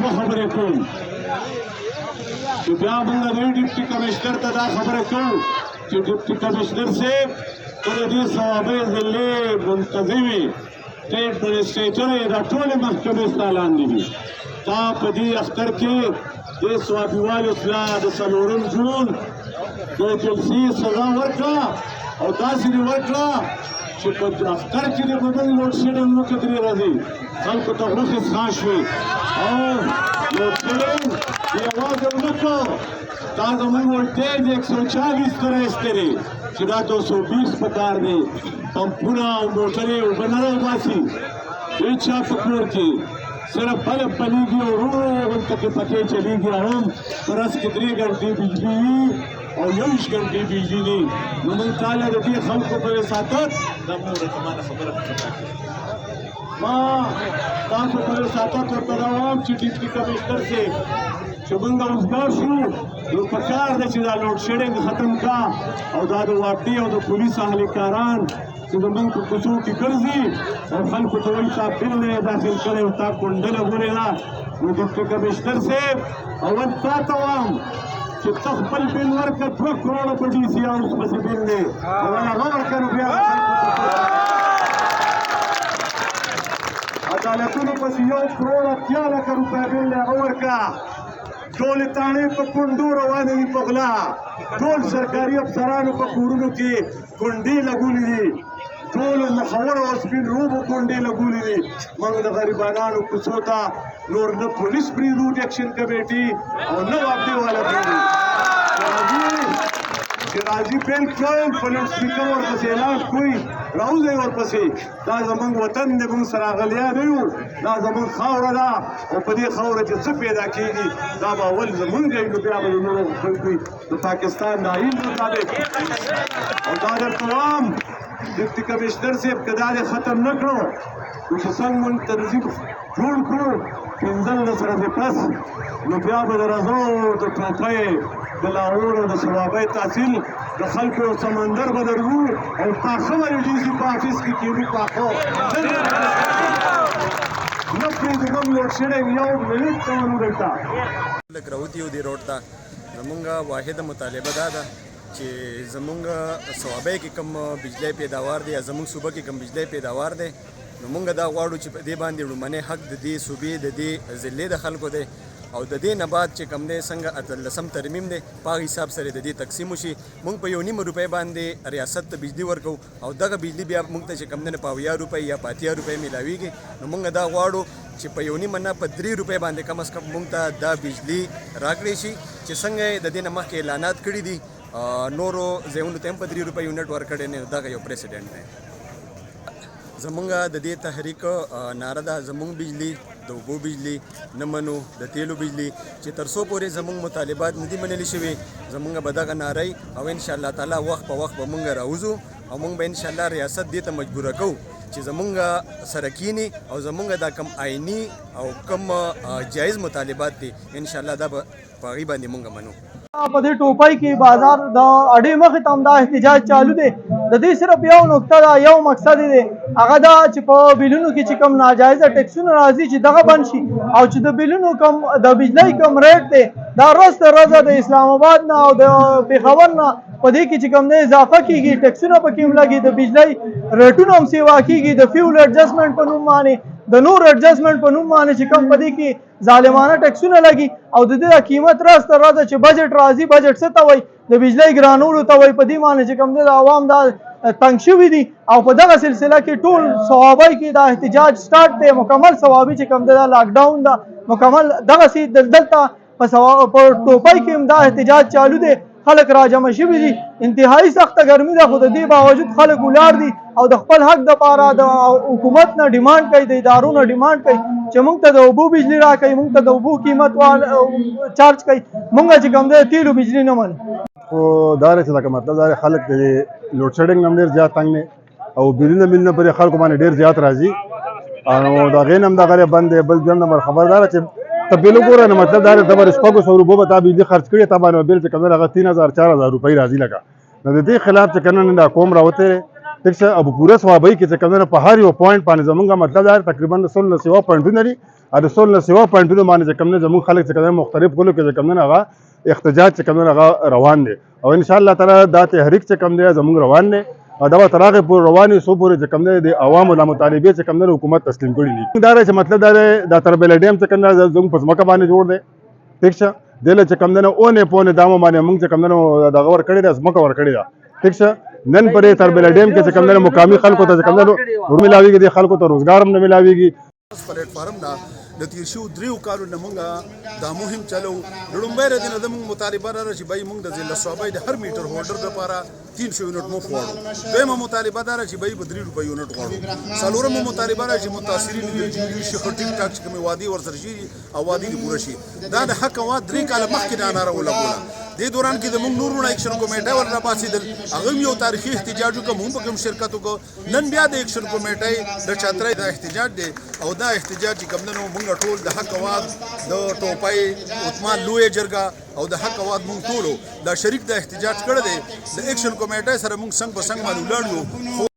دوه خبرې کوم چې بیا موږ د ډیپټي کمشنر ته دا خبره کوو چې ډیپټي کمشنر صاحب ته د دې صوابۍ ضلعې منتظمې ته ایډمنسټریټر یې دا ټولې محکمې ستا لاندې دي تا په دې اختر کې دې صوابیوالو اصلاح د 4 جون د جلسې سزا ورکړه او داسې دې ورکړه چې په اختر کې دې په موږ لوډ شیډنګ وکړه 3 ورځې خلکو ته غوښې څښا شوې او لوډ شیډنګ یوازې ونه کړو دا زموږ ولټیج 140 ته رایستلی چې دا 220 په کار دی پمپونه او موټرې اوبه نه راباسي هېچا په کور کې صرف بلب بلیږي او ورو غونته کې پکې چلیږي هم په ورځ کې 3 ګنټې بجلي وي او 21 ګنټې بجلي وي نو موږ تاله د دې خلکو په وساطت دا مور ته مانه خبره ما تاسو په وساطت ورته دا وایم چې ډیپټي کمشنر صاحب چې موږ اوسګار شو نو پکار ده چې دا لوډ شیډنګ ختم کا او دا د واټي او د پولیس اهلکاران چې زموږ په کوڅو کې ګرځي او خلکو ته وایي تا بل نه داخل کړی او تا کونډه لګولې ده نو ډیپټي کمشنر صاحب اول تا ته وایم چې ته خپل بل ورکړه 2 کروڑه په ډي سي هاوس پسې بل دی او هغه ورکړه نو بیا عدالتونو پسې 1 کروڑ 80 لکه روپۍ بل دی هغه ورکړه ټولې تاڼې په کونډو روانې دي په غلا ټول سرکاري افسرانو په کورونو کې کونډې لګولې دي ټولو مخورو او سپین روبو کونډې لګولې دي موږ د غریبانانو کوڅو ته نور نه پولیس پرېږدو اکشن کمیټي او نه واپډې والا پرېږدو چې راځي بالکل په لوډ سپیکر ورپسې اعلان کوي راوځئ ورپسې دا زموږ وطن دی موږ سره اغلیان نه یو دا زموږ خاوره ده او په دې خاوره چې څه پیدا کېږي دا به اول زموږ دی نو بیا به د نورو خلکو د پاکستان د آیین مطابق او دا درته وایم ډیپټي کمشنر صاحب که دا دې ختم نه کړو نو چې څنګه مونږ تنظیم جوړ کړو 15 ورځې پس نو بیا به د رضا د ټوپۍ د لاهور او د صوابۍ تحصیل د خلکو یو سمندر به درځو او پاخه به د ډي سي په آفس کې کېږو پاخه نه پرېږدو موږ لوډ شیډنګ 1 منټ ته ونه دلته لږ راوتي یو دې روډ ته زمونږ واحده مطالبه دا ده چې زمونږ صوابۍ کې کوم بجلی پیداوار دی یا زمونږ صوبه کې کوم بجلی پیداوار دی نو مونږ دا غواړو چې په دې باندې لومړنی حق د دې صوبې د دې ضلعې د خلکو دی او د دې نه بعد چې کوم دی څنګه 18 ترمیم دی په هغه حساب سره د دې تقسیم وشي مونږ په 1.5 روپۍ باندې ریاست ته بجلی ورکو او دغه بجلی بیا مونږ ته چې کوم دی په 80 روپۍ یا په 80 روپۍ میلاویږي نو مونږ دا غواړو چې په 1.5 نه په 3 روپۍ باندې کم از کم مونږ ته دا بجلی راکړی شي چې څنګه د دې نه مخکې اعلانات کړي دي نورو ځایونو ته هم په 3 روپۍ یونټ ورکړی نه دغه یو پریسیډنټ دی زمونږ د دې تحریک ناره ده زمونږ بجلی د اوبو بجلی نه منو د تیلو بجلی چې تر څو پورې زمونږ مطالبات نه دي منلي شوي زمونږ به دغه نارۍ او انشاءالله تعالی وخت په وخت به مونږ راوځو او مونږ به انشاءالله ریاست دې ته مجبوره کوو چې زمونږ سره کینی او زمونږ دا کم آئینی او کم جایز مطالبات دي انشاءالله دا به په هغې باندې مونږ منو په دې ټوپۍ کې بازار د اډې مخې ته هم دا احتجاج چالو دی د دې صرف یو نقطه ده یو مقصد دی هغه دا چې په بیلونو کې چې کوم ناجایزه ټکسونه راځي چې دغه بند شي او چې د بیلونو کوم د بجلی کوم ریټ دی دا ورځ تر ورځه د اسلام آباد نه او د پېښور نه په دې کې چې کوم دی اضافه کېږي ټکسونه پکې هم لګي د بجلی ریټونه هم سیوا کېږي د فیول ایډجسټمنټ په نوم باندې د نور ایډجسټمنټ په نوم باندې چې کوم په دې کې ظالمانه ټکسونه لګي او د دې قیمت ورځ تر ورځه چې بجټ راځي بجټ څه ته وایي د بجلی ګرانولو ته وایي په دې باندې چې کوم دی د عوام دا تنګ شوي دي او په دغه سلسله کې ټول صوابۍ کې دا احتجاج سټارټ دی مکمل صوابي چې کوم دی دا لاک ډاون ده مکمل دغسې دلته په ټوپۍ کې هم دا احتجاج چالو دی خلک راجمع شوي دي انتهایی سخته ګرمي ده خو د دې باوجود خلک ولاړ دي او د خپل حق دپاره د حکومت نه ډیمانډ کوي د ادارو نه ډیمانډ کوي چې موږ ته د اوبو بجلي راکوي موږ ته د اوبو قیمت چارج کوي موږ چې کوم دی تیلو بجلي نه منو خو دا دی چې لکه مطلب دا خلک د لوډ شیډنګ نه هم ډېر زیات تنګ دی او بیلونه میلونه پرې خلکو باندې ډېر زیات راځي او د هغې نه هم دغه بند دی بل دویم نمبر خبردار چې ته بیل وګوره نو مطلب دا دی ته به 600 روپو به تا بجلي خرڅ کړي تا باندې بیل چې کوم دی هغه 3000 4000 روپۍ راځي لکه نو د دې خلاف چې کنه دا قوم راوتی دی ٹھیک ہے اب پورا صوابۍ کې چې کوم دی په هر یو پوینټ باندې زمونږ مطلب دا تقریبا 16 پوینټونه دي د سول نه سیوا پوینټونو باندې چې کوم نه زموږ خلک چې کوم مختلف کولو کې چې کوم نه هغه احتجاج چې کوم نه هغه روان دي او ان شاء الله تعالی دا تحریک چې کوم دی زموږ روان دی او دا به تر هغې پورې روانې سو پورې چې کوم دی د عوامو دا مطالبې چې کوم دی حکومت تسلیم کړي دي دا چې مطلب دا دی دا تربیله ډیم چې کوم دی زموږ په ځمکه باندې جوړ دی ٹھیک شه دله چې کوم دی نه اونې پونې دامه باندې موږ چې کوم دی نو دغه ورکړې ده ځمکه ورکړې ده ٹھیک شه نن پرې تربیله ډیم کې چې کوم دی مقامي خلکو ته چې کوم دی ملاویږي د خلکو ته روزګار هم نه ملاویږي پلیټ فارم دا د تیر شو دریو کالو نه مونږه دا مهم چلو لړمبه ردی نه زموږ مطالبه را چې بای مونږ د ضلع صوبای د هر میټر هولډر لپاره 300 یونټ مو غواړو دویمه مطالبه دا چې بای په 3 روپۍ یونټ غواړو څلورمه مطالبه را چې متاثرین د جوړ شي ټیک ټاک چې کومي وادي ورسره شي او وادي دی پوره شي دا د حق وا 3 کال مخکې نه ناره ولا دې دوران کې د موږ نورونه اکشن کمیټه ورته پاسېدل هغه یو تاریخي احتجاج وکړ موږ په کوم شرکت وکړ نن بیا د اکشن کمیټه د چترای د احتجاج دی او دا احتجاج کوم نن موږ ټول د حق واد د ټوپای عثمان لوی جرګه او د حق واد موږ ټول دا شریک د احتجاج کړی دی د اکشن کمیټه سره موږ څنګه په څنګه باندې ولاړ یو